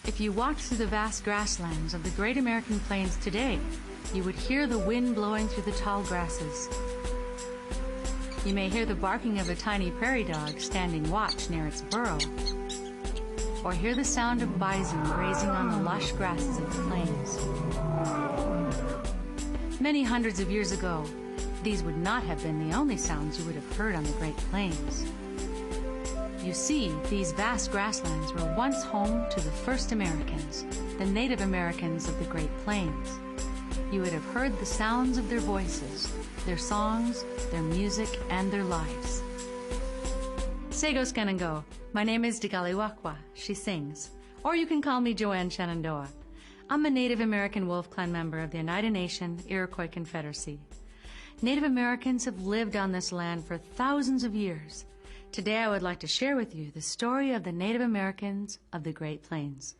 If you walked through the vast grasslands of the Great American Plains today, you would hear the wind blowing through the tall grasses. You may hear the barking of a tiny prairie dog standing watch near its burrow, or hear the sound of bison grazing on the lush grasses of the plains. Many hundreds of years ago, these would not have been the only sounds you would have heard on the Great Plains. You see, these vast grasslands were once home to the first Americans, the Native Americans of the Great Plains. You would have heard the sounds of their voices, their songs, their music, and their lives. Sego Skenango. My name is Digaliwakwa, she sings. Or you can call me Joanne Shenandoah. I'm a Native American Wolf Clan member of the Oneida Nation Iroquois Confederacy. Native Americans have lived on this land for thousands of years. Today I would like to share with you the story of the Native Americans of the Great Plains.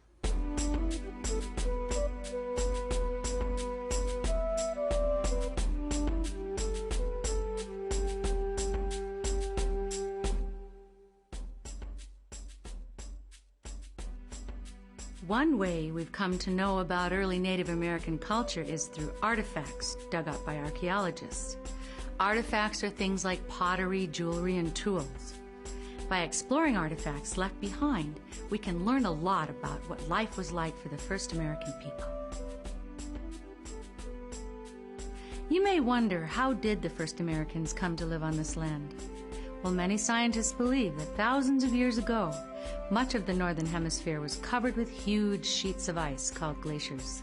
One way we've come to know about early Native American culture is through artifacts dug up by archaeologists. Artifacts are things like pottery, jewelry, and tools. By exploring artifacts left behind, we can learn a lot about what life was like for the first American people. You may wonder, how did the first Americans come to live on this land? Well, many scientists believe that thousands of years ago, much of the northern hemisphere was covered with huge sheets of ice called glaciers.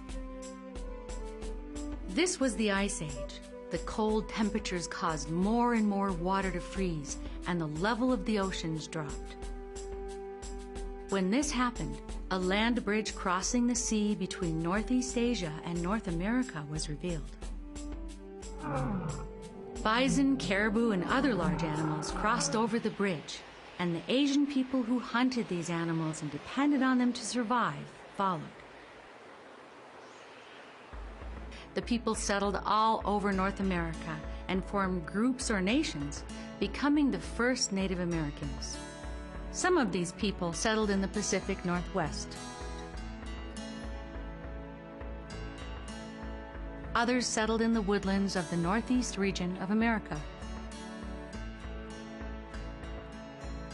This was the Ice Age. The cold temperatures caused more and more water to freeze, and the level of the oceans dropped. When this happened, a land bridge crossing the sea between Northeast Asia and North America was revealed. Bison, caribou, and other large animals crossed over the bridge, and the Asian people who hunted these animals and depended on them to survive followed. The people settled all over North America and formed groups or nations, becoming the first Native Americans. Some of these people settled in the Pacific Northwest. Others settled in the woodlands of the Northeast region of America.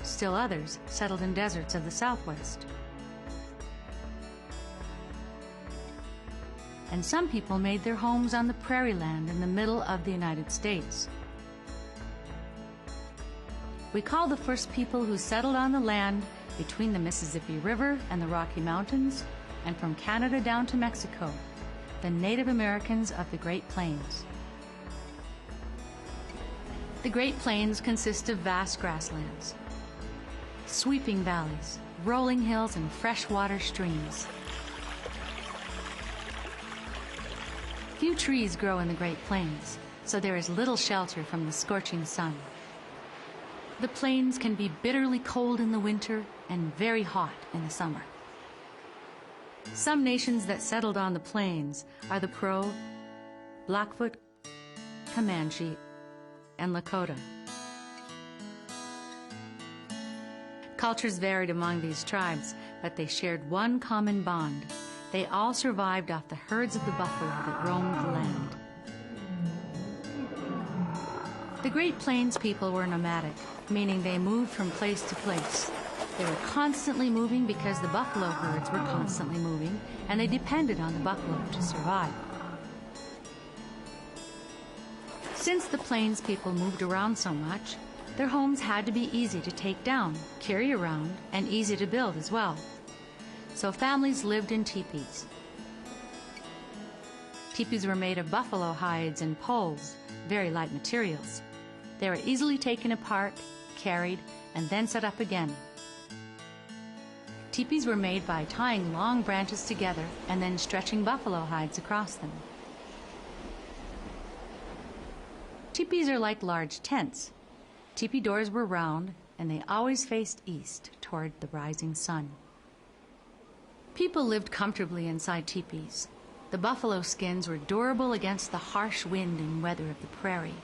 Still others settled in deserts of the Southwest. And some people made their homes on the prairie land in the middle of the United States. We call the first people who settled on the land between the Mississippi River and the Rocky Mountains, and from Canada down to Mexico, the Native Americans of the Great Plains. The Great Plains consist of vast grasslands, sweeping valleys, rolling hills, and freshwater streams. Few trees grow in the Great Plains, so there is little shelter from the scorching sun. The plains can be bitterly cold in the winter and very hot in the summer. Some nations that settled on the plains are the Crow, Blackfoot, Comanche, and Lakota. Cultures varied among these tribes, but they shared one common bond. They all survived off the herds of the buffalo that roamed the land. The Great Plains people were nomadic, meaning they moved from place to place. They were constantly moving because the buffalo herds were constantly moving, and they depended on the buffalo to survive. Since the Plains people moved around so much, their homes had to be easy to take down, carry around, and easy to build as well. So families lived in teepees. Teepees were made of buffalo hides and poles, very light materials. They were easily taken apart, carried, and then set up again. Teepees were made by tying long branches together and then stretching buffalo hides across them. Teepees are like large tents. Teepee doors were round, and they always faced east toward the rising sun. People lived comfortably inside teepees. The buffalo skins were durable against the harsh wind and weather of the prairie.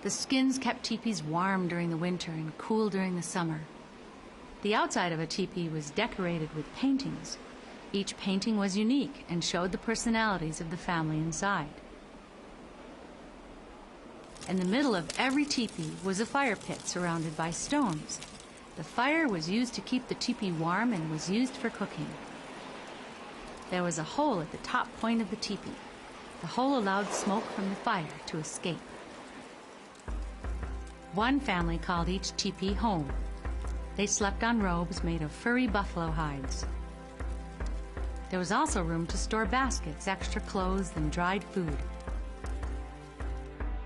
The skins kept teepees warm during the winter and cool during the summer. The outside of a teepee was decorated with paintings. Each painting was unique and showed the personalities of the family inside. In the middle of every teepee was a fire pit surrounded by stones. The fire was used to keep the teepee warm and was used for cooking. There was a hole at the top point of the teepee. The hole allowed smoke from the fire to escape. One family called each teepee home. They slept on robes made of furry buffalo hides. There was also room to store baskets, extra clothes, and dried food.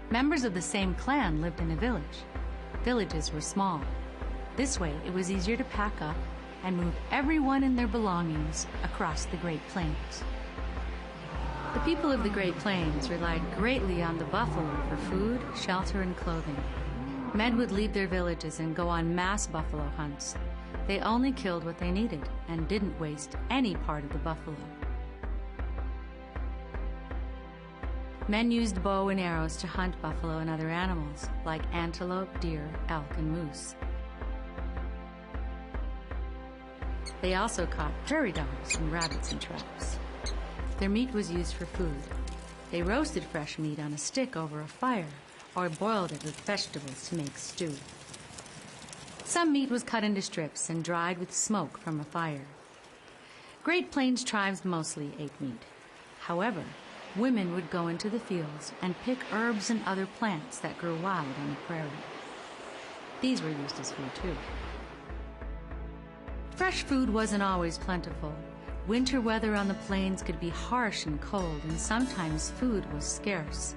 Members of the same clan lived in a village. Villages were small. This way, it was easier to pack up and move everyone and their belongings across the Great Plains. The people of the Great Plains relied greatly on the buffalo for food, shelter, and clothing. Men would leave their villages and go on mass buffalo hunts. They only killed what they needed and didn't waste any part of the buffalo. Men used bow and arrows to hunt buffalo and other animals, like antelope, deer, elk, and moose. They also caught prairie dogs and rabbits in traps. Their meat was used for food. They roasted fresh meat on a stick over a fire, or boiled it with vegetables to make stew. Some meat was cut into strips and dried with smoke from a fire. Great Plains tribes mostly ate meat. However, women would go into the fields and pick herbs and other plants that grew wild on the prairie. These were used as food too. Fresh food wasn't always plentiful. Winter weather on the plains could be harsh and cold, and sometimes food was scarce.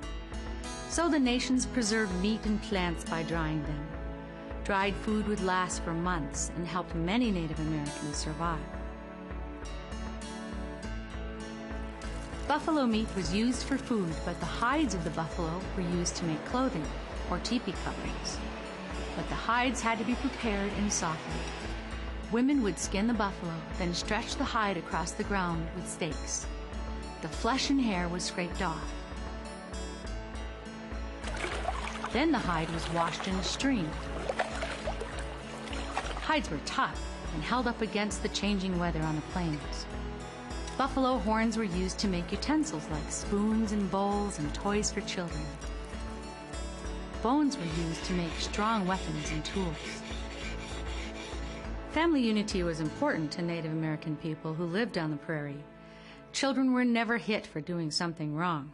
So the nations preserved meat and plants by drying them. Dried food would last for months and helped many Native Americans survive. Buffalo meat was used for food, but the hides of the buffalo were used to make clothing, or teepee coverings. But the hides had to be prepared and softened. Women would skin the buffalo, then stretch the hide across the ground with stakes. The flesh and hair was scraped off. Then the hide was washed in a stream. Hides were tough and held up against the changing weather on the plains. Buffalo horns were used to make utensils like spoons and bowls and toys for children. Bones were used to make strong weapons and tools. Family unity was important to Native American people who lived on the prairie. Children were never hit for doing something wrong.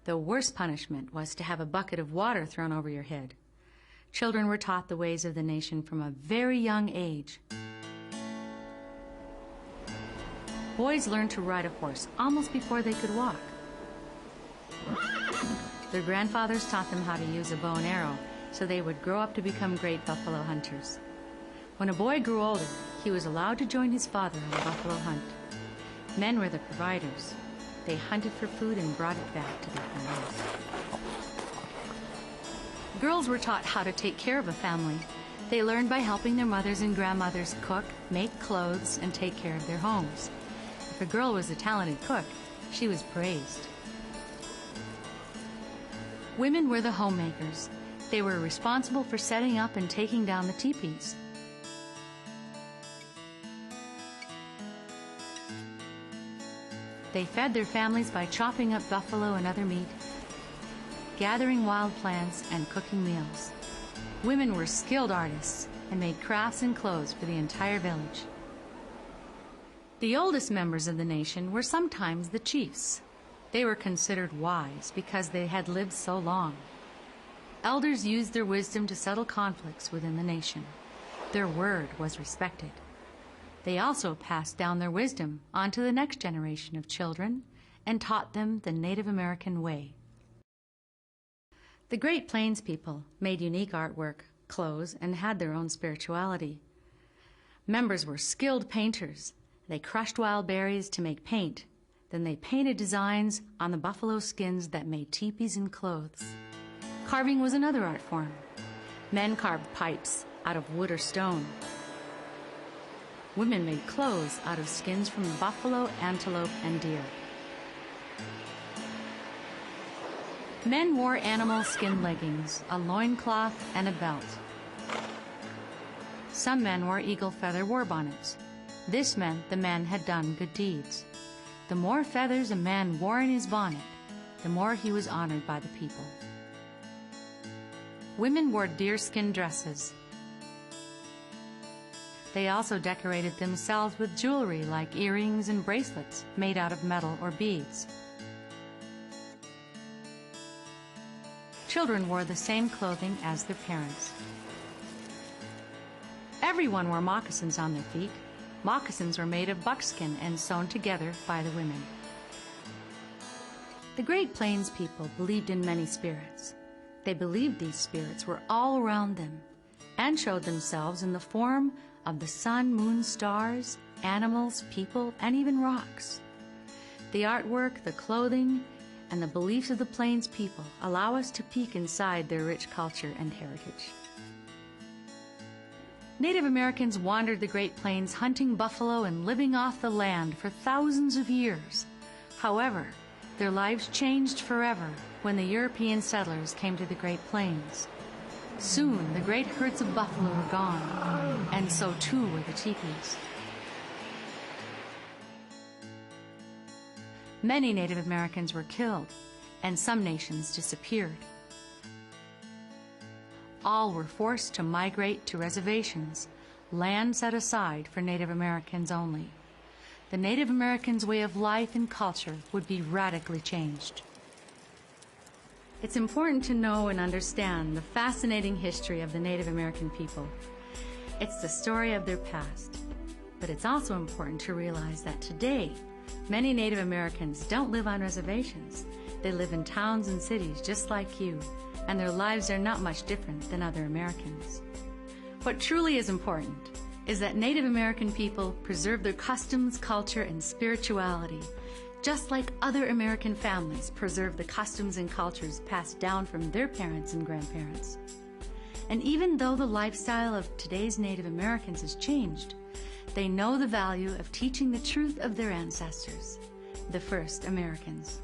The worst punishment was to have a bucket of water thrown over your head. Children were taught the ways of the nation from a very young age. Boys learned to ride a horse almost before they could walk. Their grandfathers taught them how to use a bow and arrow, so they would grow up to become great buffalo hunters. When a boy grew older, he was allowed to join his father on a buffalo hunt. Men were the providers. They hunted for food and brought it back to their families. Girls were taught how to take care of a family. They learned by helping their mothers and grandmothers cook, make clothes, and take care of their homes. If a girl was a talented cook, she was praised. Women were the homemakers. They were responsible for setting up and taking down the teepees. They fed their families by chopping up buffalo and other meat, gathering wild plants, and cooking meals. Women were skilled artists and made crafts and clothes for the entire village. The oldest members of the nation were sometimes the chiefs. They were considered wise because they had lived so long. Elders used their wisdom to settle conflicts within the nation. Their word was respected. They also passed down their wisdom onto the next generation of children and taught them the Native American way. The Great Plains people made unique artwork, clothes, and had their own spirituality. Members were skilled painters. They crushed wild berries to make paint. Then they painted designs on the buffalo skins that made teepees and clothes. Carving was another art form. Men carved pipes out of wood or stone. Women made clothes out of skins from buffalo, antelope, and deer. Men wore animal skin leggings, a loincloth, and a belt. Some men wore eagle feather war bonnets. This meant the man had done good deeds. The more feathers a man wore in his bonnet, the more he was honored by the people. Women wore deerskin dresses. They also decorated themselves with jewelry like earrings and bracelets made out of metal or beads. Children wore the same clothing as their parents. Everyone wore moccasins on their feet. Moccasins were made of buckskin and sewn together by the women. The Great Plains people believed in many spirits. They believed these spirits were all around them and showed themselves in the form of the sun, moon, stars, animals, people, and even rocks. The artwork, the clothing, and the beliefs of the Plains people allow us to peek inside their rich culture and heritage. Native Americans wandered the Great Plains hunting buffalo and living off the land for thousands of years. However, their lives changed forever when the European settlers came to the Great Plains. Soon, the great herds of buffalo were gone, and so too were the teepees. Many Native Americans were killed, and some nations disappeared. All were forced to migrate to reservations, land set aside for Native Americans only. The Native Americans' way of life and culture would be radically changed. It's important to know and understand the fascinating history of the Native American people. It's the story of their past. But it's also important to realize that today, many Native Americans don't live on reservations. They live in towns and cities just like you, and their lives are not much different than other Americans. What truly is important is that Native American people preserve their customs, culture, and spirituality, just like other American families preserve the customs and cultures passed down from their parents and grandparents. And even though the lifestyle of today's Native Americans has changed, they know the value of teaching the truth of their ancestors, the first Americans.